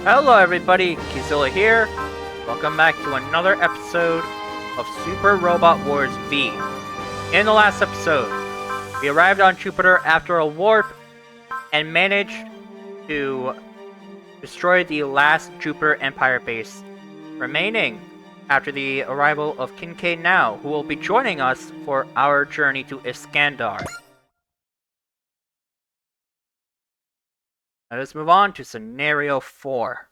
Hello everybody, Kizilla here. Welcome back to another episode of Super Robot Wars V. In the last episode, we arrived on Jupiter after a warp and managed to destroy the last Jupiter Empire base remaining after the arrival of Kincaid Now, who will be joining us for our journey to Iskandar. Let us move on to Scenario 4.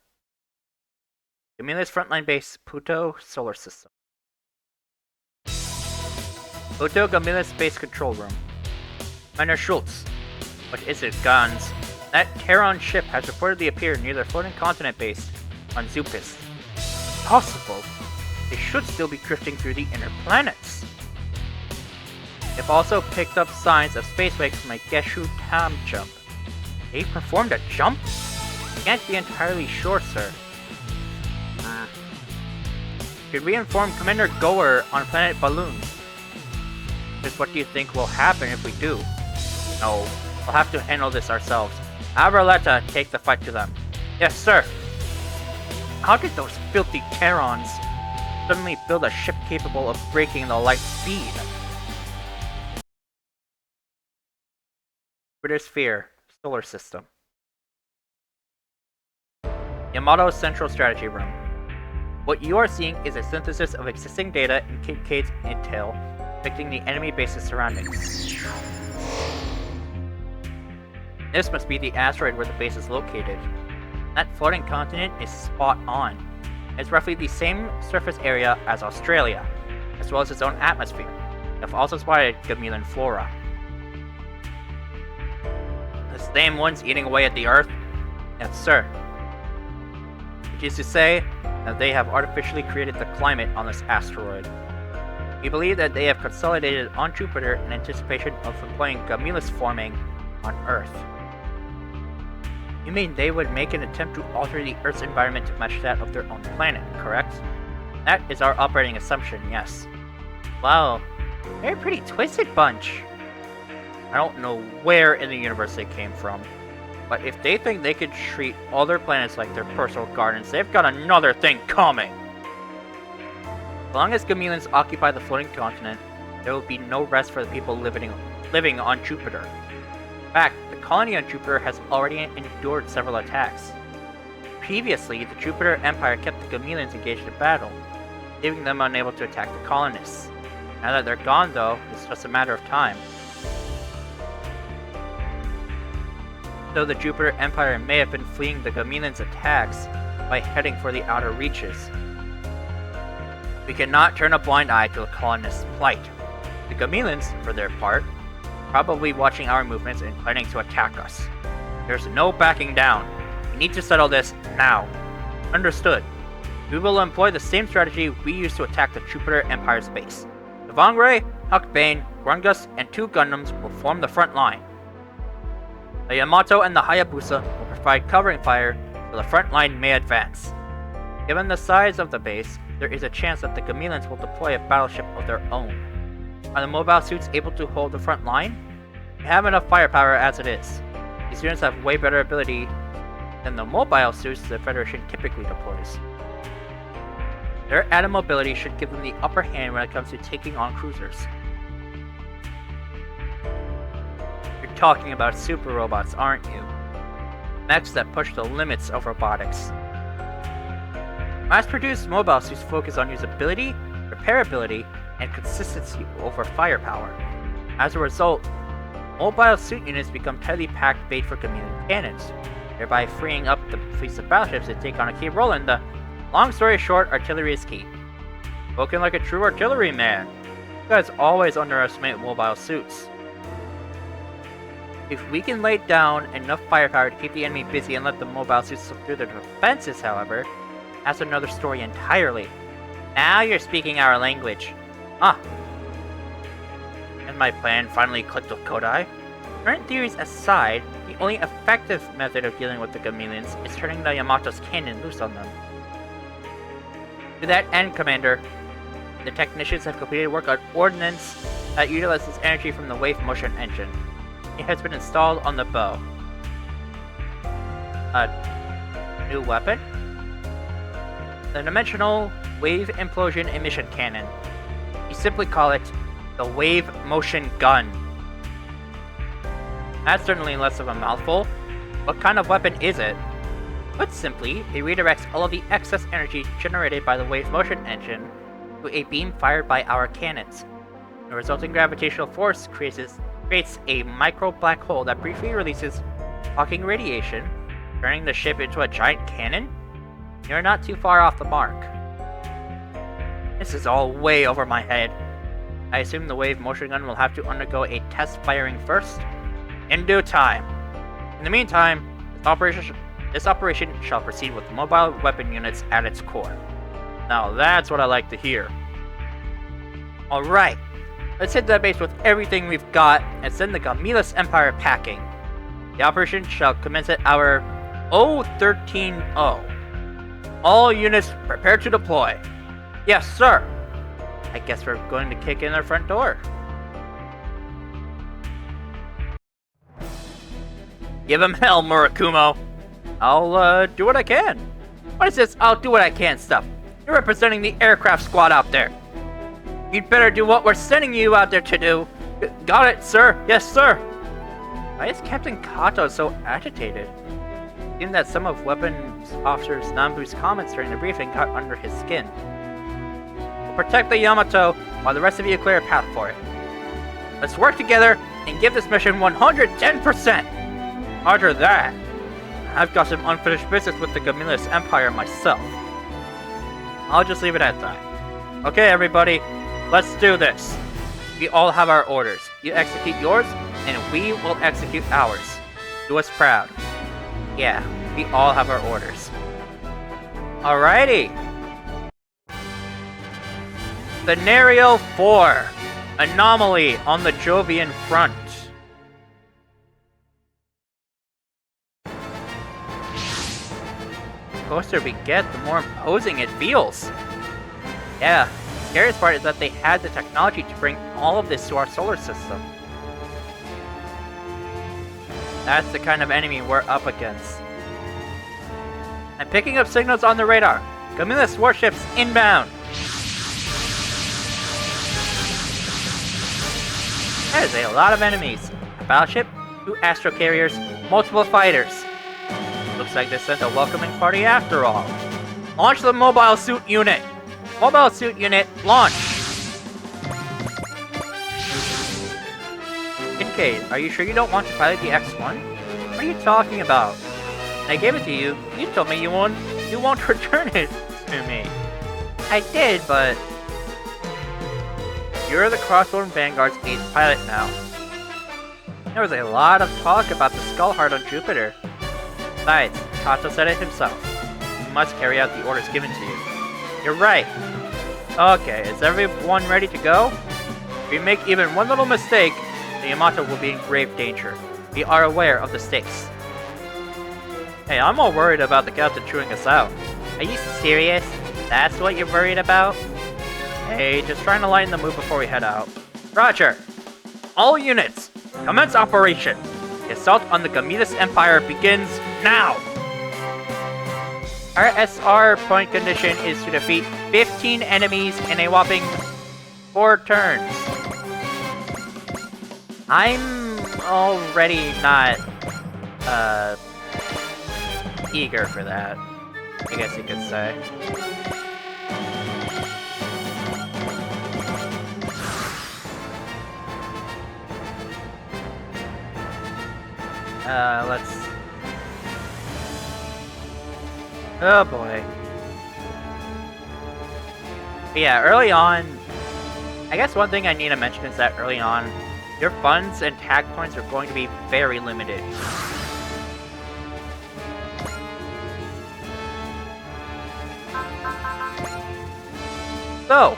Gamillan's frontline base, Pluto Solar System. Pluto Gamillan's base control room. Commander Schultz. What is it, Gans? That Terran ship has reportedly appeared near the floating continent base on Zupis. Possible. They should still be drifting through the inner planets. They've also picked up signs of space wakes from a Geshu Tam jump. They performed a jump? Can't be entirely sure, sir. Should we inform Commander Goer on planet Balloon? Just what do you think will happen if we do? No, we'll have to handle this ourselves. Avraleta, take the fight to them. Yes, sir. How did those filthy Terrans suddenly build a ship capable of breaking the light speed? Jupiter Sphere. Solar System. Yamato Central Strategy Room. What you are seeing is a synthesis of existing data in Kincaid's intel depicting the enemy base's surroundings. This must be the asteroid where the base is located. That floating continent is spot on. It's roughly the same surface area as Australia, as well as its own atmosphere. They've also spotted Gamillan flora. The same ones eating away at the Earth? Yes, sir. Which is to say that they have artificially created the climate on this asteroid. We believe that they have consolidated on Jupiter in anticipation of employing Gamillas forming on Earth. You mean they would make an attempt to alter the Earth's environment to match that of their own planet, correct? That is our operating assumption, yes. Wow, they're a pretty twisted bunch. I don't know where in the universe they came from, but if they think they could treat all their planets like their personal gardens, they've got another thing coming! As long as Gamillans occupy the floating continent, there will be no rest for the people living on Jupiter. In fact, the colony on Jupiter has already endured several attacks. Previously, the Jupiter Empire kept the Gamillans engaged in battle, leaving them unable to attack the colonists. Now that they're gone, though, it's just a matter of time. Though the Jupiter Empire may have been fleeing the Gamillans' attacks by heading for the outer reaches, we cannot turn a blind eye to the colonists' plight. The Gamillans, for their part, probably watching our movements and planning to attack us. There's no backing down. We need to settle this now. Understood. We will employ the same strategy we used to attack the Jupiter Empire's base. The VangRay, Huckbane, Grungus, and 2 Gundams will form the front line. The Yamato and the Hayabusa will provide covering fire so the front line may advance. Given the size of the base, there is a chance that the Gamillans will deploy a battleship of their own. Are the mobile suits able to hold the front line? We have enough firepower as it is. These units have way better ability than the mobile suits the Federation typically deploys. Their added mobility should give them the upper hand when it comes to taking on cruisers. Talking about super robots, aren't you? Mechs that push the limits of robotics. Mass-produced mobile suits focus on usability, repairability, and consistency over firepower. As a result, mobile suit units become tightly packed bait for Gamillan cannons, thereby freeing up the fleets of battleships to take on a key role in the long story short, artillery is key. Spoken like a true artillery man. You guys always underestimate mobile suits. If we can lay down enough firepower to keep the enemy busy and let the mobile suits slip through their defenses, however, that's another story entirely. Now you're speaking our language. And my plan finally clicked with Kodai. Current theories aside, the only effective method of dealing with the Gamillans is turning the Yamato's cannon loose on them. To that end, Commander, the technicians have completed work on ordnance that utilizes energy from the wave motion engine. It has been installed on the bow. New weapon? The Dimensional Wave Implosion Emission Cannon. You simply call it the Wave Motion Gun. That's certainly less of a mouthful. What kind of weapon is it? Put simply, it redirects all of the excess energy generated by the wave motion engine to a beam fired by our cannons. The resulting gravitational force creates a micro black hole that briefly releases shocking radiation, turning the ship into a giant cannon? You're not too far off the mark. This is all way over my head. I assume the wave motion gun will have to undergo a test firing first? In due time. In the meantime, this operation shall proceed with mobile weapon units at its core. Now that's what I like to hear. Alright, let's hit that base with everything we've got and send the Gamillan Empire packing. The operation shall commence at our 013. All units prepare to deploy. Yes, sir. I guess we're going to kick in our front door. Give him hell, Murakumo. I'll do what I can. What is this I'll do what I can stuff? You're representing the aircraft squad out there. You'd better do what we're sending you out there to do. Got it, sir. Yes, sir. Why is Captain Kato so agitated? It seemed that some of Weapons Officer Nambu's comments during the briefing got under his skin. We'll protect the Yamato while the rest of you clear a path for it. Let's work together and give this mission 110%. Roger that. I've got some unfinished business with the Gamillan Empire myself. I'll just leave it at that. Okay, everybody, let's do this. We all have our orders. You execute yours, and we will execute ours. Do us proud. Yeah, we all have our orders. Alrighty. Scenario 4. Anomaly on the Jovian front. The closer we get, the more imposing it feels. Yeah, the scariest part is that they had the technology to bring all of this to our solar system. That's the kind of enemy we're up against. I'm picking up signals on the radar. Gamillan warships inbound. That is a lot of enemies. A battleship, 2 astro carriers, multiple fighters. Looks like they sent a welcoming party after all. Launch the mobile suit unit. Mobile suit unit, launch. Kincaid, are you sure you don't want to pilot the X1? What are you talking about? When I gave it to you, you told me you won't return it to me. I did, but you're the Crossbone Vanguard's ace pilot now. There was a lot of talk about the Skull Heart on Jupiter. Besides, Kato said it himself. You must carry out the orders given to you. You're right. Okay, is everyone ready to go? If we make even one little mistake, the Yamato will be in grave danger. We are aware of the stakes. Hey, I'm all worried about the captain chewing us out. Are you serious? That's what you're worried about? Hey, just trying to lighten the mood before we head out. Roger! All units, commence operation! The assault on the Gamillan Empire begins now! Our SR point condition is to defeat 15 enemies in a whopping 4 turns. I'm already not, eager for that, I guess you could say. Let's... Oh boy. But yeah, early on, I guess one thing I need to mention is that early on, your funds and tag points are going to be very limited. So,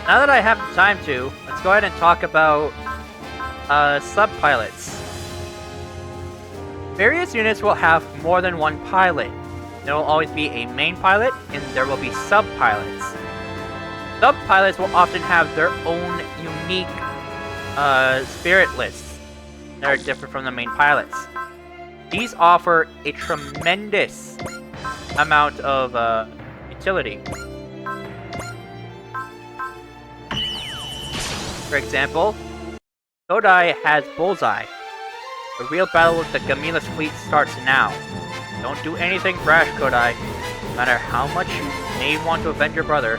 now that I have the time to, let's go ahead and talk about sub-pilots. Various units will have more than one pilot. There will always be a main pilot, and there will be sub-pilots. Sub-pilots will often have their own unique spirit lists that are different from the main pilots. These offer a tremendous amount of utility. For example, Kodai has Bullseye. The real battle with the Gamillan fleet starts now. Don't do anything brash, Kodai. No matter how much you may want to avenge your brother,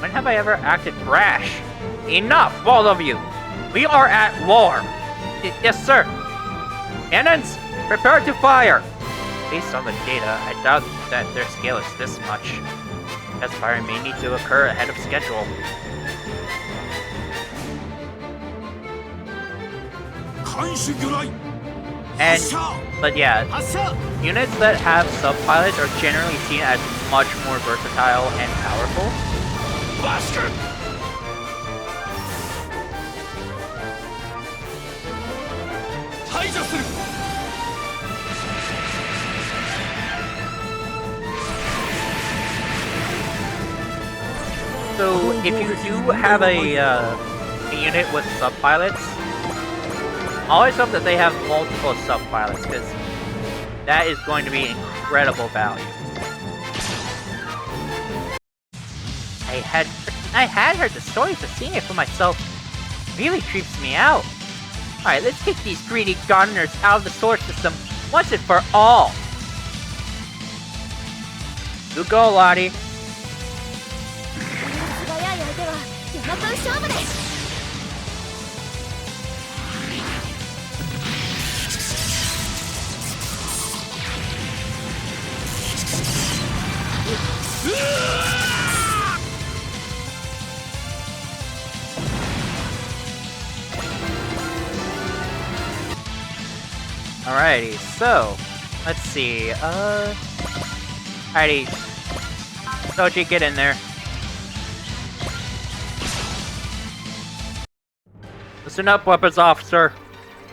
when have I ever acted brash? Enough, all of you! We are at war! Yes, sir! Cannons, prepare to fire! Based on the data, I doubt that their scale is this much. Test firing may need to occur ahead of schedule. But yeah, units that have subpilots are generally seen as much more versatile and powerful. Bastard! So, if you do have a unit with subpilots, always hope that they have multiple subpilots, because that is going to be incredible value. I had heard the stories, but seeing it for myself really creeps me out. Alright, let's get these greedy gardeners out of the solar system once and for all. You go, Lottie. Alrighty, so let's see. Alrighty, Soji, get in there. Listen up, weapons officer.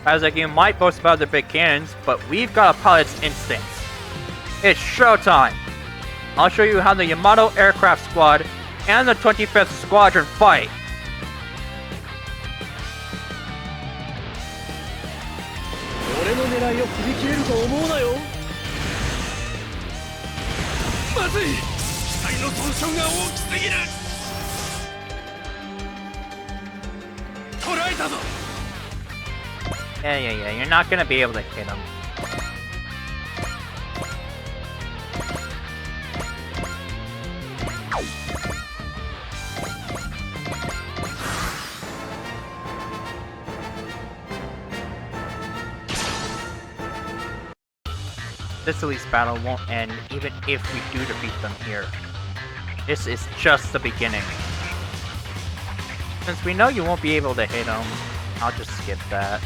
Isaac, you might boast about their big cannons, but we've got a pilot's instincts. It's showtime. I'll show you how the Yamato Aircraft Squad and the 25th Squadron fight. Yeah, you're not gonna be able to hit him. This Elise battle won't end even if we do defeat them here. This is just the beginning. Since we know you won't be able to hit them, I'll just skip that.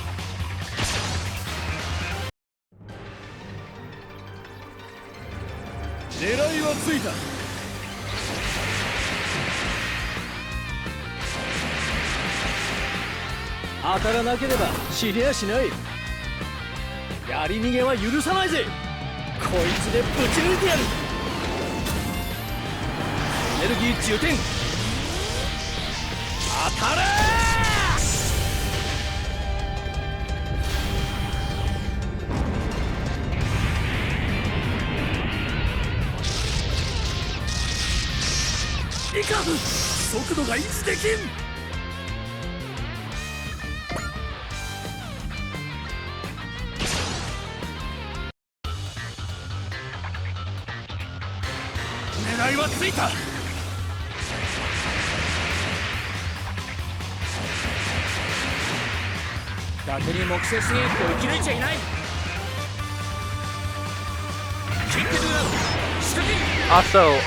Also,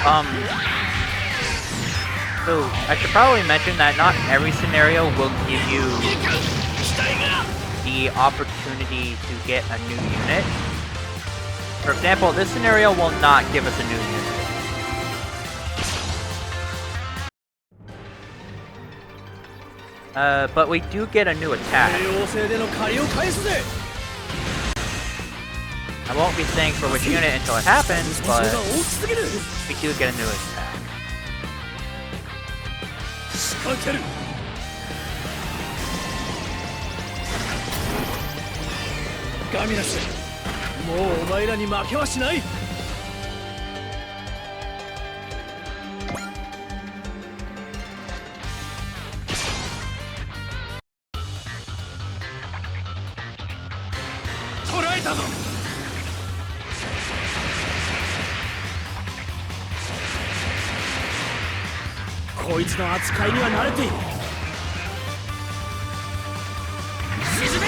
so I should probably mention that not every scenario will give you the opportunity to get a new unit. For example, this scenario will not give us a new unit. But we do get a new attack. I won't be saying for which unit until it happens, but we do get a new attack. こいつの扱いには慣れている。沈め。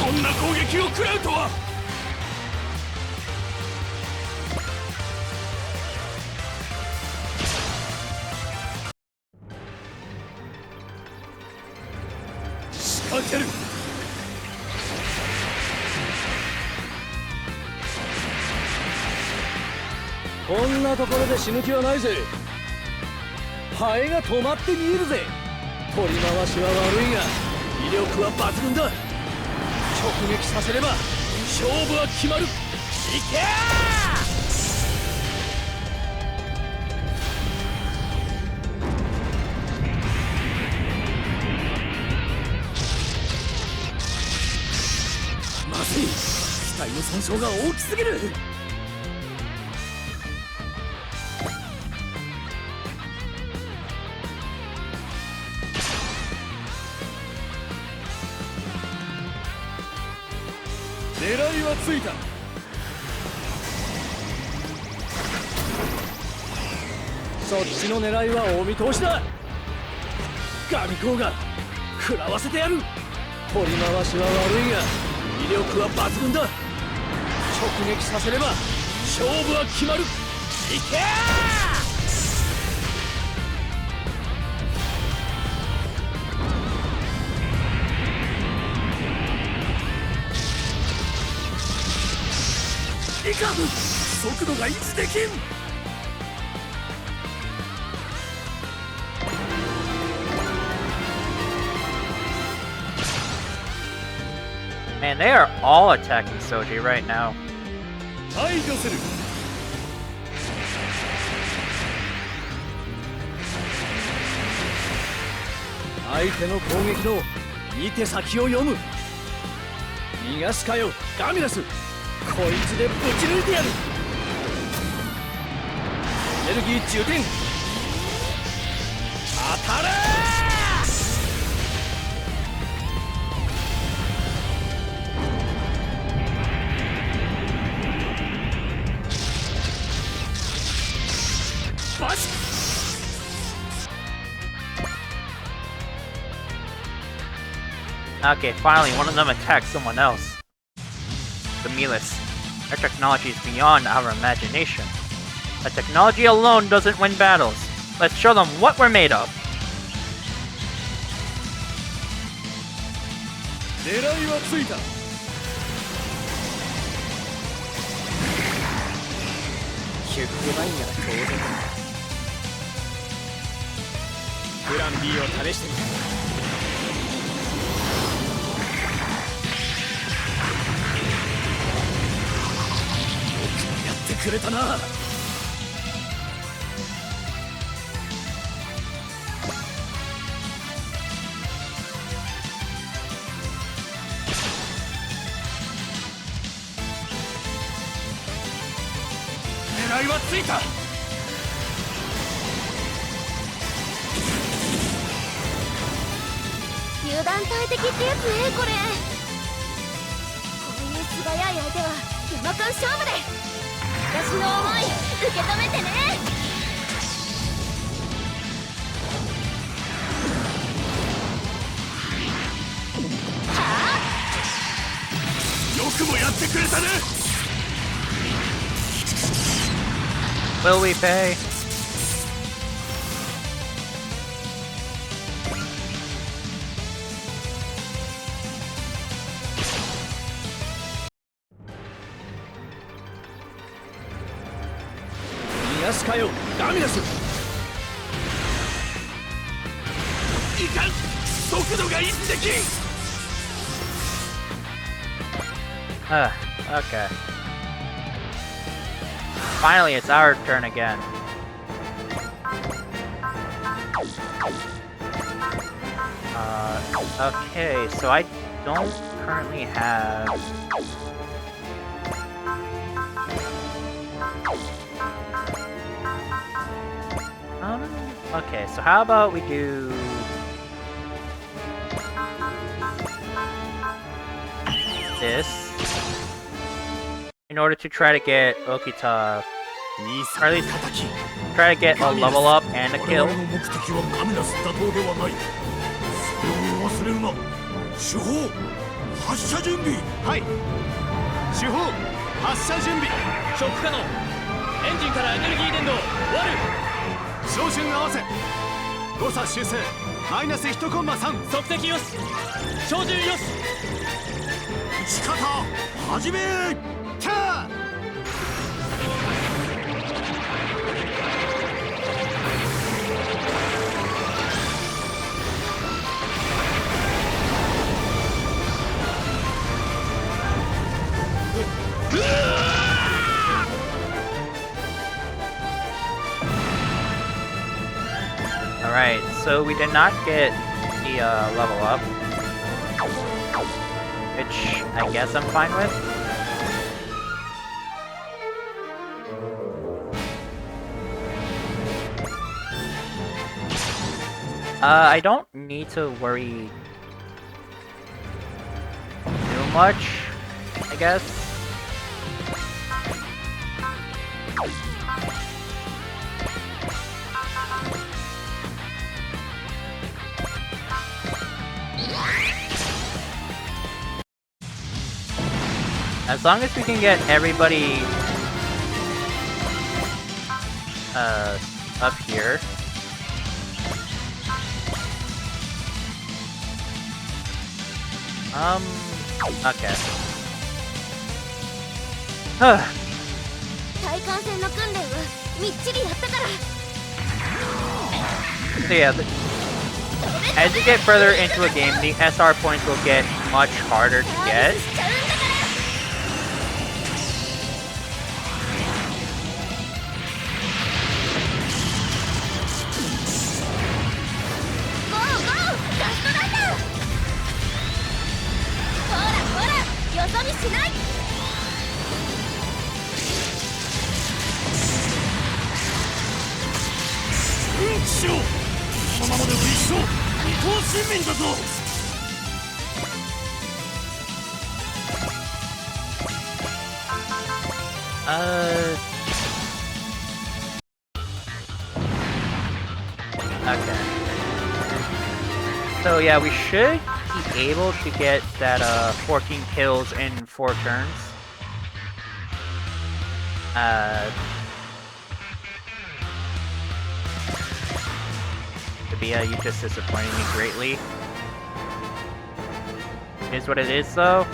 こんな攻撃を食らうとは。仕掛ける。こんなところで死ぬ気はないぜ。ハエが止まって見えるぜ。取り回しは悪いが威力は抜群だ。直撃させれば勝負は決まる。いけー。まずい、機体の損傷が大きすぎる。狙いはついた。そっちの狙いはお見通しだ。ガミコウが食らわせてやる。取り回しは悪いが威力は抜群だ。直撃させれば勝負は決まる。いけー。いかん、速度が維持できん。Man, they are all attacking Soji right now. 排除する。相手の攻撃の見て先を読む。逃がすかよ、ガミラス。こいつでぶち抜いてやる。エネルギー充填。当たれー。バシッ。Okay, finally, one of them attacked someone else. Gamillans. Their technology is beyond our imagination. But technology alone doesn't win battles. Let's show them what we're made of. 狙いはついた。ヒュックバインなら当然だ。プラン B を試してみる。くれたな。狙いはついた。油断大敵ってやつね、これ。こういう素早い相手は山間勝負で。私の思い受け止めてね。はあ、よくもやってくれたね。Will we pay? Yes, かよ、ガミラス。いかん、速度が維持できん。Okay. Finally, it's our turn again. Okay, so I don't currently have... Okay, so how about we do... this. in order to try to get Okita, or at least try to get a level up and a kill. Alright, so we did not get the level up, which I guess I'm fine with. I don't need to worry too much, I guess. As long as we can get everybody up here. Okay. So yeah, as you get further into a game, the SR points will get much harder to get. Okay. So yeah, we should be able to get that 14 kills in 4 turns. Tabia, you just disappointed me greatly. It is what it is, though.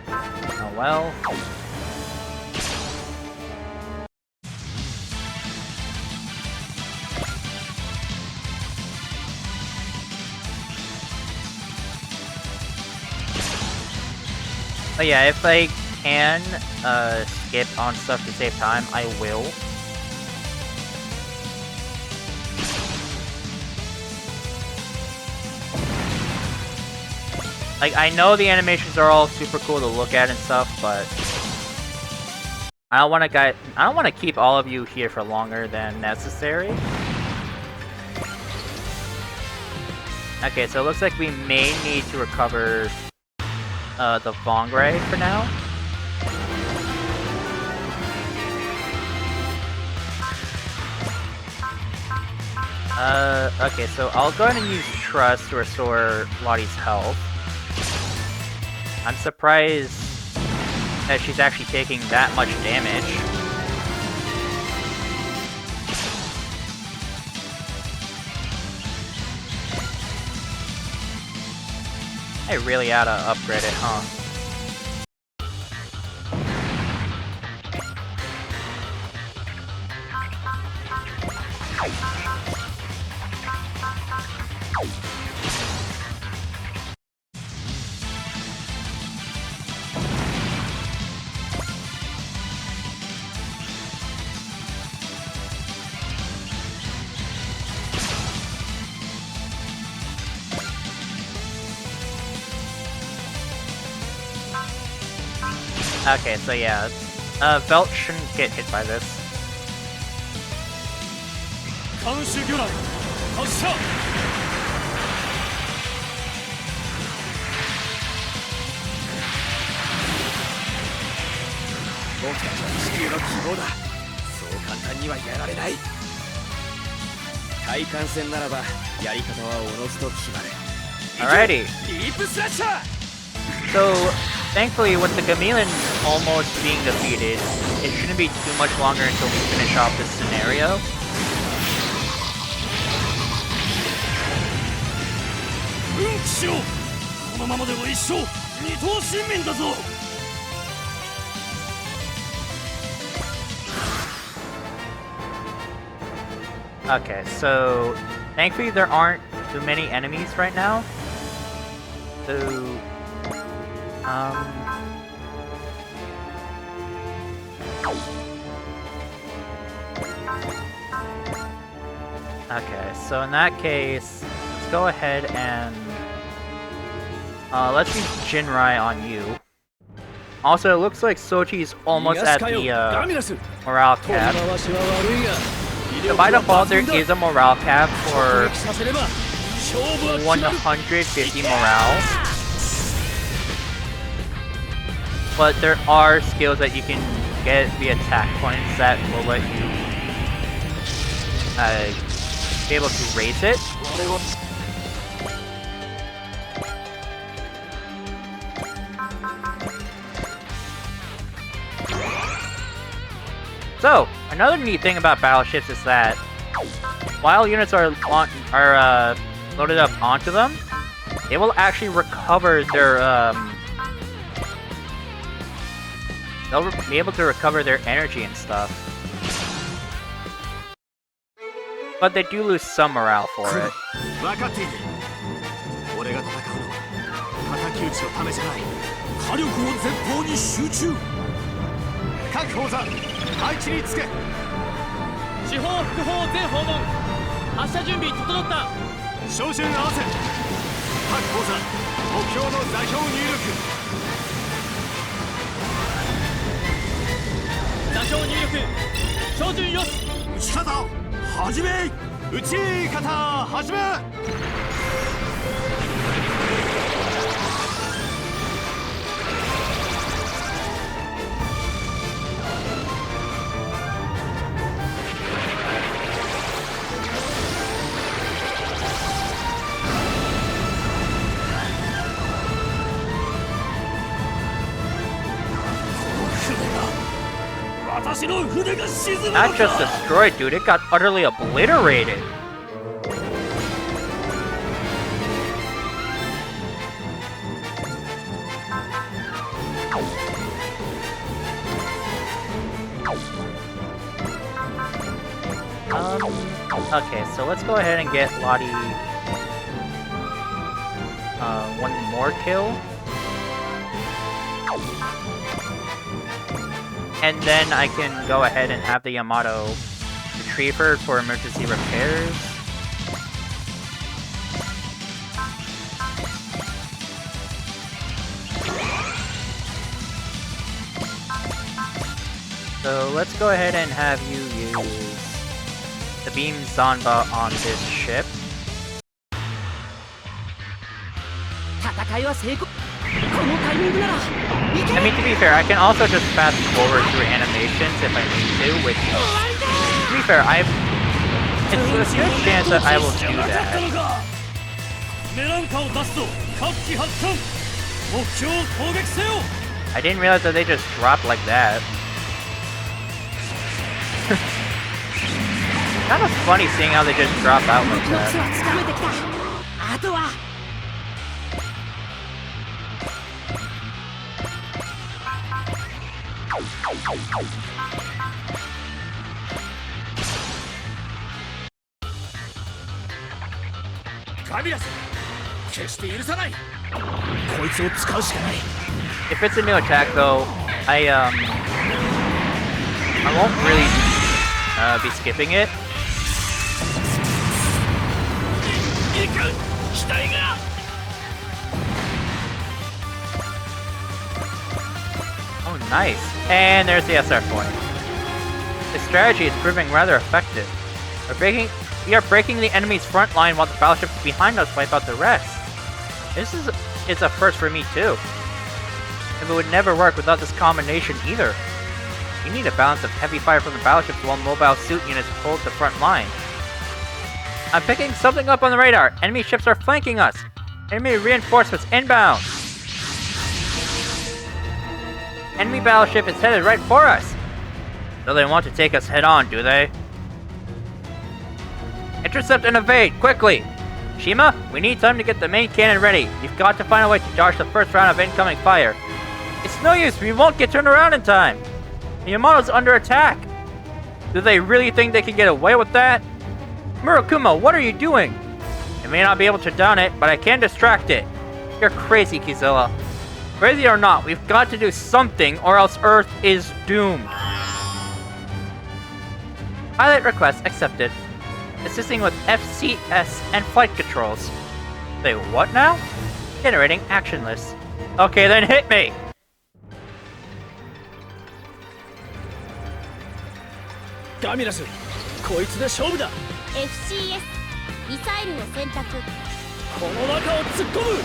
Oh well. But yeah, if I can skip on stuff to save time, I will. Like, I know the animations are all super cool to look at and stuff, but I don't want to keep all of you here for longer than necessary. Okay, so it looks like we may need to recover the VangRay for now. Okay, so I'll go ahead and use Trust to restore Lottie's health. I'm surprised that she's actually taking that much damage. I really oughta upgrade it, huh? Okay, so yeah, Velt shouldn't get hit by this. 地球の希望だ。そう簡単にはやられない。対艦戦ならばやり方はおのずと決まる。 Alrighty. ディープスラッシャー。 So, thankfully, with the Gamillans almost being defeated, it shouldn't be too much longer until we finish off this scenario. うん騎士よ、このままでは一生二等親民だぞ。 Okay, so thankfully there aren't too many enemies right now. So, okay, so in that case, let's go ahead and let's use Jinrai on you. Also, it looks like Sochi's almost at the morale cap. So by default, there is a morale cap for 150 morale. But there are skills that you can get via attack points that will let you be able to raise it. So, another neat thing about battleships is that while units are loaded up onto them, they will actually recover their they'll be able to recover their energy and stuff. But they do lose some morale for it. 分かっている。俺が戦うのは敵討ちのためじゃない。火力を前方に集中。各砲座配置につけ。四方副砲全訪問。発射準備整った。照準合わせ。各砲座目標の座標入力。座標入力。照準よし。撃ち方始め。撃ち方始め。 Not just destroyed, dude, it got utterly obliterated. Okay, so let's go ahead and get Lottie one more kill. And then I can go ahead and have the Yamato retrieve her for emergency repairs. So let's go ahead and have you use the beam Zambot on this ship. I mean, to be fair, I can also just fast forward through animations if I need to, which, to be fair, it's a good chance that I will do that. I didn't realize that they just dropped like that. Kind of funny seeing how they just drop out like that. If it's a new attack though, I won't really be skipping it. Oh, nice. And there's the SR point. This strategy is proving rather effective. We are breaking the enemy's front line while the battleships behind us wipe out the rest. This is a first for me too. It would never work without this combination either. You need a balance of heavy fire from the battleships while mobile suit units hold the front line. I'm picking something up on the radar. Enemy ships are flanking us. Enemy reinforcements inbound. Enemy battleship is headed right for us. So they want to take us head on, do they? Intercept and evade, quickly! Shima, we need time to get the main cannon ready. You've got to find a way to dodge the first round of incoming fire. It's no use, we won't get turned around in time. Yamato's under attack. Do they really think they can get away with that? Murakumo, what are you doing? I may not be able to down it, but I can distract it. You're crazy, Kizilla. Crazy or not, we've got to do something or else Earth is doomed. Pilot request accepted. Assisting with FCS and flight controls. Say what now? Generating action list. Okay, then hit me! Gamilans, こいつで勝負だ。 FCS ミサイルを選択。この中を突っ込む。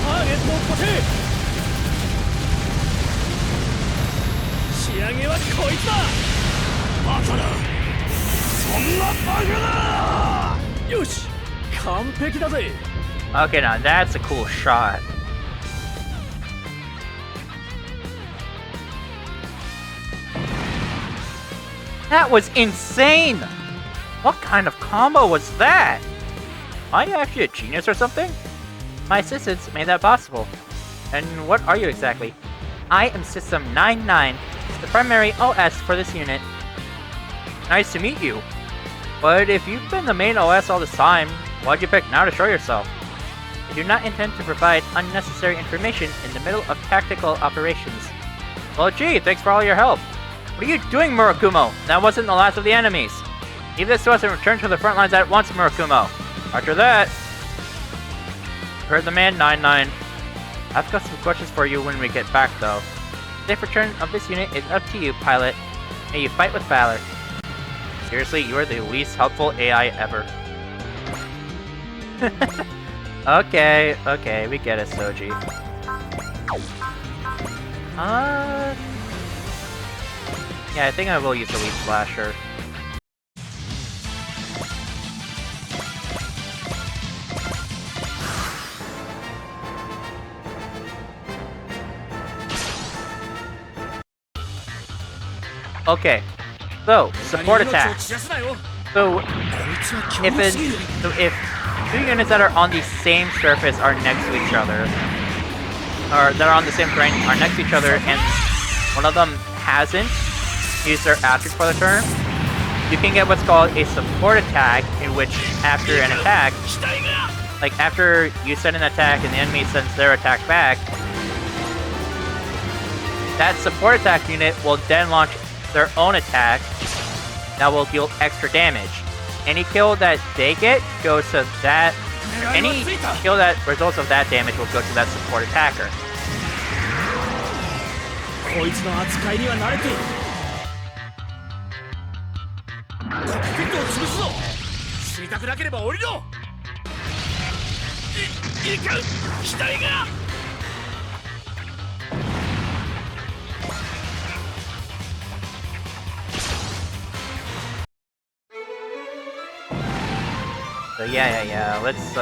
ターゲットを固定。仕上げはこいつだ。バカだ。そんなバカだ。よし、完璧だぜ。 Okay, now that's a cool shot. That was insane! What kind of combo was that? Are you actually a genius or something? My assistants made that possible. And what are you exactly? I am System 99, the primary OS for this unit. Nice to meet you. But if you've been the main OS all this time, why'd you pick now to show yourself? I do not intend to provide unnecessary information in the middle of tactical operations. Well, gee, thanks for all your help. What are you doing, Murakumo? That wasn't the last of the enemies. Leave this to us and return to the front lines at once, Murakumo. After that... Heard the man, 99. I've got some questions for you when we get back, though. The safe return of this unit is up to you, pilot. May you fight with valor. Seriously, you are the least helpful AI ever. Okay, we get it, Soji. Yeah, I think I will use the lead flasher. Okay, so support attack. So if two units that are on the same surface are next to each other, or that are on the same terrain are next to each other, and one of them hasn't used their attribute for the turn, you can get what's called a support attack, in which after an attack, like after you send an attack and the enemy sends their attack back, that support attack unit will then launch their own attack that will deal extra damage. Any kill that they get goes to that. Any kill that results of that damage will go to that support attacker. So yeah, let's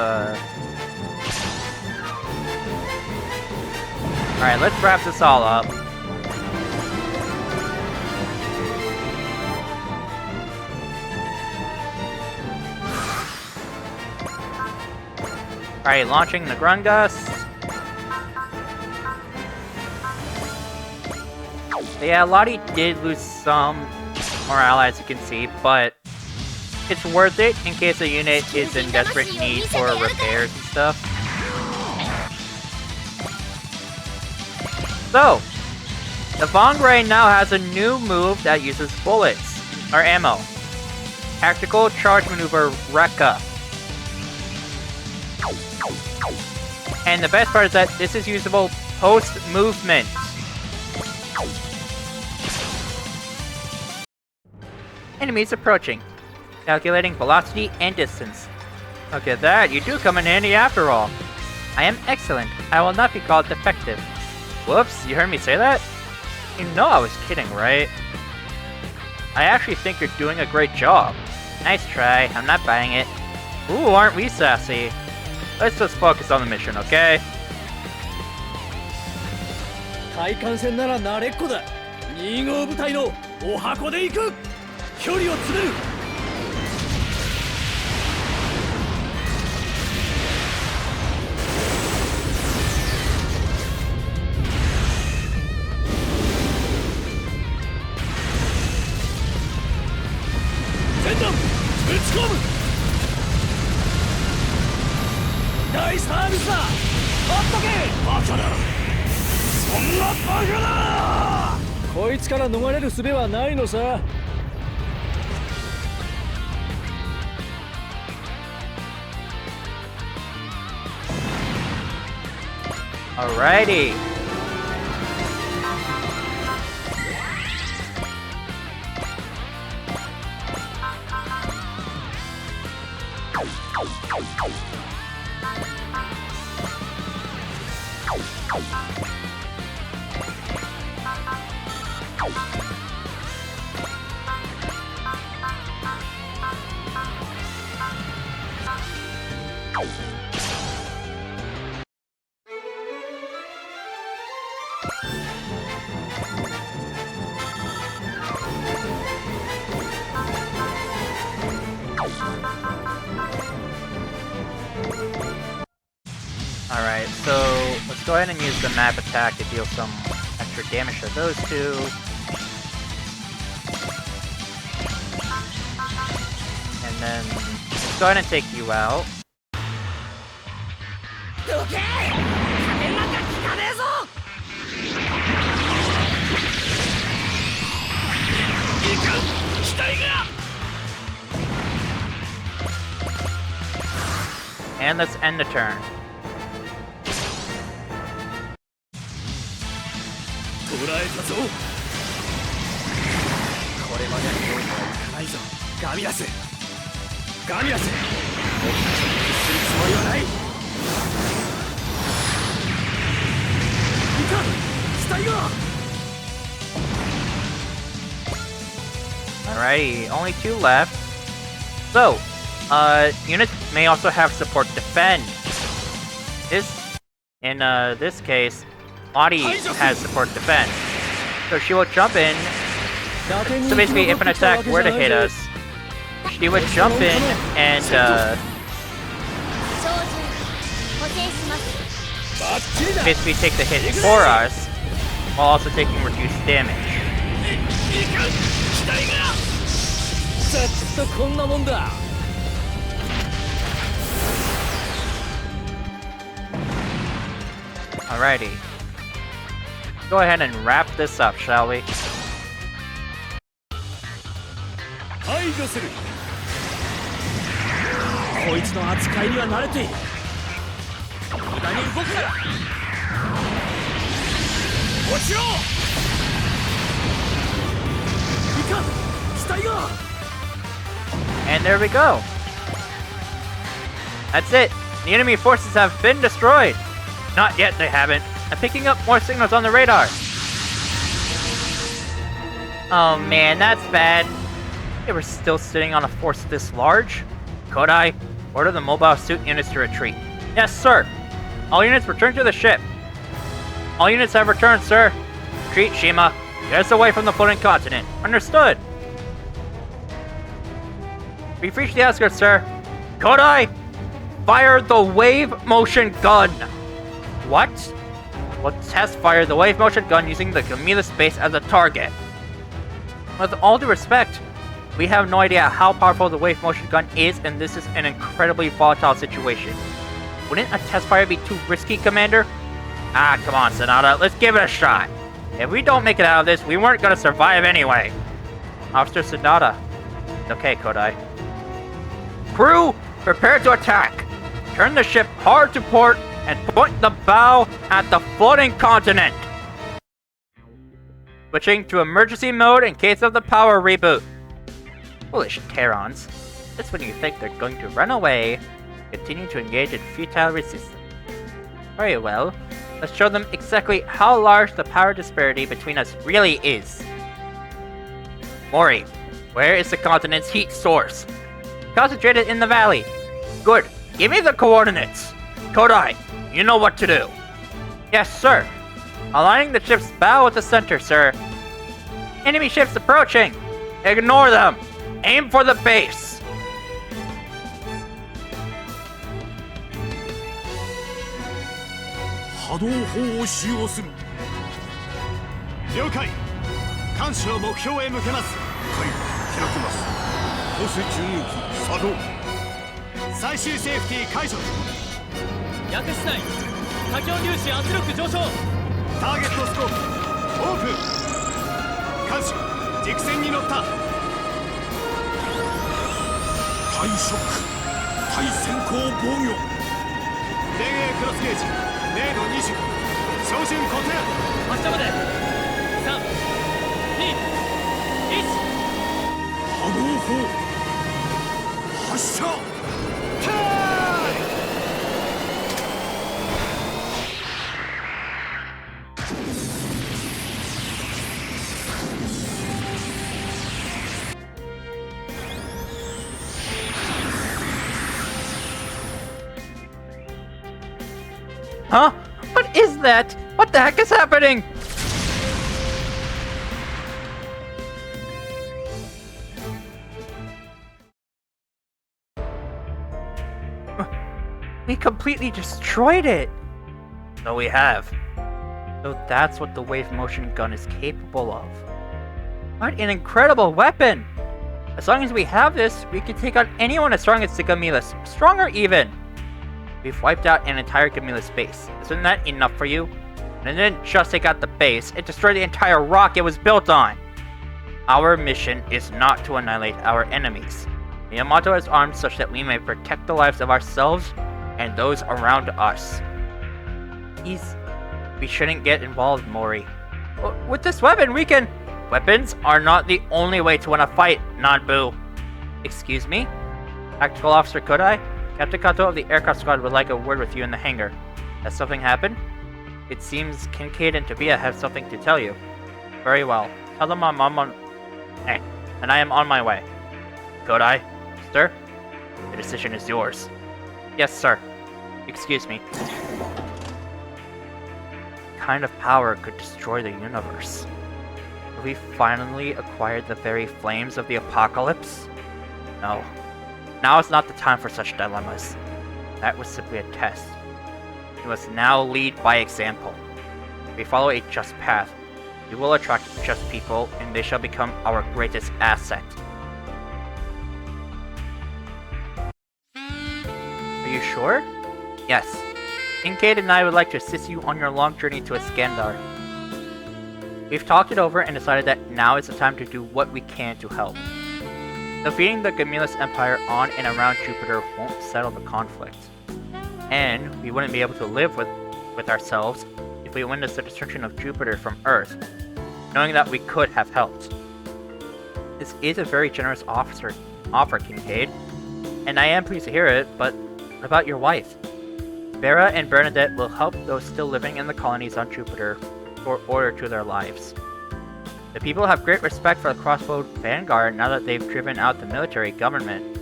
Alright, let's wrap this all up. Alright, launching the Grungust. So yeah, Lottie did lose some morale, as you can see, but it's worth it in case a unit is in desperate need for repairs and stuff. So, the VangRay now has a new move that uses bullets, or ammo. Tactical Charge Maneuver Rekka. And the best part is that this is usable post-movement. Enemies approaching. Calculating velocity and distance. Look at that, you do come in handy after all. I am excellent. I will not be called defective. Whoops, you heard me say that? You know I was kidding, right? I actually think you're doing a great job. Nice try, I'm not buying it. Ooh, aren't we sassy? Let's just focus on the mission, okay? 対艦戦なら慣れっこだ。2号部隊のお箱で行く。距離を詰める。全弾ぶち込む。大サービスだ。ほっとけ。バカだ。そんなバカだ。こいつから逃れる術はないのさ。Alrighty. Alright, so let's go ahead and use the map attack to deal some extra damage to those two. And then let's go ahead and take you out. And let's end the turn. 捕らえたぞ。これまでのようにはいかないぞ。ガミラス。ガミラス。僕たちを屈するつもりはない。いかん。死体が。Alrighty, only 2 left. So, units may also have support defend. In this case, Audie has support defense. So she will jump in. So basically, if an attack were to hit us, she would jump in and basically take the hit for us, while also taking reduced damage. Alrighty. Go ahead and wrap this up, shall we? 排除する。こいつの扱いには慣れている。無駄に動くな。落ちろ。いかん。死体が。And there we go. That's it. The enemy forces have been destroyed. Not yet, they haven't. I'm picking up more signals on the radar. Oh man, that's bad. They were still sitting on a force this large? Kodai, order the mobile suit units to retreat. Yes, sir. All units return to the ship. All units have returned, sir. Retreat, Shima. Get us away from the floating continent. Understood. We've reached the outskirts, sir. Kodai, fire the wave motion gun. What? We'll test fire the wave motion gun using the Gamillan Base as a target. With all due respect, we have no idea how powerful the wave motion gun is, and this is an incredibly volatile situation. Wouldn't a test fire be too risky, Commander? Ah, come on, Sonata, let's give it a shot. If we don't make it out of this, we weren't gonna survive anyway. Officer Sonata. Okay, Kodai. Crew, prepare to attack. Turn the ship hard to port and point the bow at the floating continent. Switching to emergency mode in case of the power reboot. Foolish Terrans. That's when you think they're going to run away, continue to engage in futile resistance. Very well. Let's show them exactly how large the power disparity between us really is. Mori, where is the continent's heat source? Concentrated in the valley. Good. Give me the coordinates. Kodai, you know what to do. Yes, sir. Aligning the ship's bow with the center, sir. Enemy ships approaching. Ignore them. Aim for the base. 波動砲を使用する。了解。艦首を目標へ向けます。はい、開きます。放水巡撃作動。最終セーフティー解除。薬室内多強粒子圧力上昇。ターゲットスコープオープン。艦首軸線に乗った。対ショック対先行防御。電影クロスゲージ0度20照準固定。発射まで3、2、1。波動砲発射。Huh? What is that? What the heck is happening? We completely destroyed it! So we have. So that's what the wave motion gun is capable of. What an incredible weapon! As long as we have this, we can take on anyone as strong as the Gamillans, stronger even! We've wiped out an entire Gamillan base. Isn't that enough for you? And it didn't just take out the base, it destroyed the entire rock it was built on! Our mission is not to annihilate our enemies. Yamato is armed such that we may protect the lives of ourselves and those around us. We shouldn't get involved, Mori. With this weapon, we can... Weapons are not the only way to win a fight, Nanbu. Excuse me? Tactical Officer Kodai? Captain Kato of the aircraft squad would like a word with you in the hangar. Has something happened? It seems Kincaid and Tabia have something to tell you. Very well. Tell them I'm on and I am on my way. Kodai, sir? The decision is yours. Yes, sir. Excuse me. What kind of power could destroy the universe? Have we finally acquired the very flames of the apocalypse? No. Now is not the time for such dilemmas. That was simply a test. We must now lead by example. If we follow a just path, we will attract just people, and they shall become our greatest asset. Are you sure? Yes. Kincaid and I would like to assist you on your long journey to Iskandar. We've talked it over and decided that now is the time to do what we can to help. Defeating the Gamillan Empire on and around Jupiter won't settle the conflict. And we wouldn't be able to live with ourselves if we witnessed the destruction of Jupiter from Earth, knowing that we could have helped. This is a very generous offer, Kincaid, and I am pleased to hear it, but what about your wife? Vera and Bernadette will help those still living in the colonies on Jupiter restore order to their lives. The people have great respect for the crossbowed vanguard now that they've driven out the military government.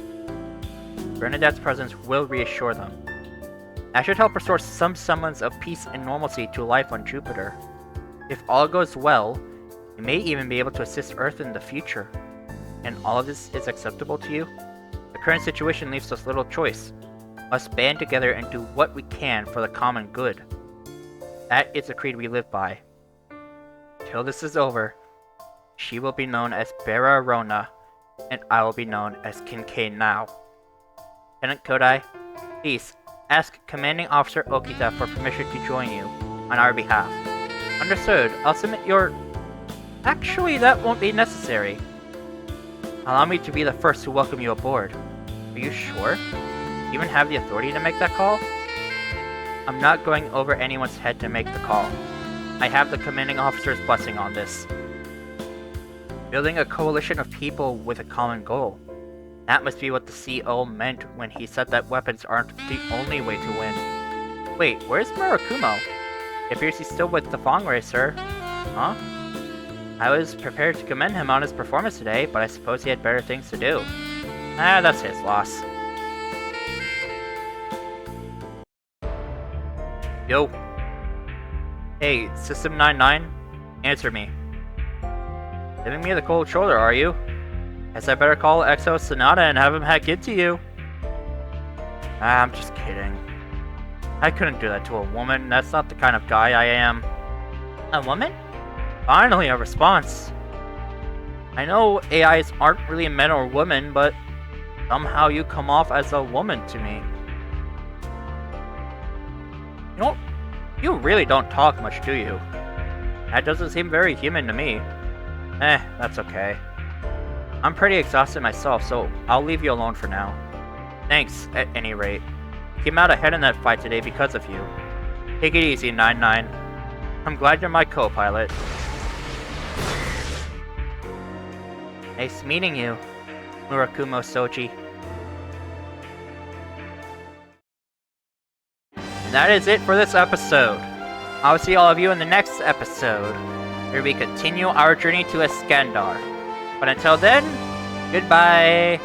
Bernadette's presence will reassure them. That should help restore some semblance of peace and normalcy to life on Jupiter. If all goes well, we may even be able to assist Earth in the future. And all of this is acceptable to you? The current situation leaves us little choice. Must band together and do what we can for the common good. That is the creed we live by. Till this is over, she will be known as Bera Rona, and I will be known as Kincaid now. Lieutenant Kodai, please ask Commanding Officer Okita for permission to join you on our behalf. Understood. I'll submit your... Actually, that won't be necessary. Allow me to be the first to welcome you aboard. Are you sure? Do you even have the authority to make that call? I'm not going over anyone's head to make the call. I have the Commanding Officer's blessing on this. Building a coalition of people with a common goal. That must be what the CO meant when he said that weapons aren't the only way to win. Wait, where's Murakumo? It appears he's still with the VangRay, sir. Huh? I was prepared to commend him on his performance today, but I suppose he had better things to do. That's his loss. Yo. Hey, System 99? Answer me. Giving me the cold shoulder, are you? Guess I better call Exo Sonata and have him hack into you. I'm just kidding. I couldn't do that to a woman. That's not the kind of guy I am. A woman? Finally, a response. I know AIs aren't really men or women, but somehow you come off as a woman to me. You really don't talk much, do you? That doesn't seem very human to me. That's okay. I'm pretty exhausted myself, so I'll leave you alone for now. Thanks, at any rate. Came out ahead in that fight today because of you. Take it easy, 99. I'm glad you're my co-pilot. Nice meeting you, Murakumo Sochi. And that is it for this episode. I'll see all of you in the next episode, where we continue our journey to Iskandar. But until then, goodbye!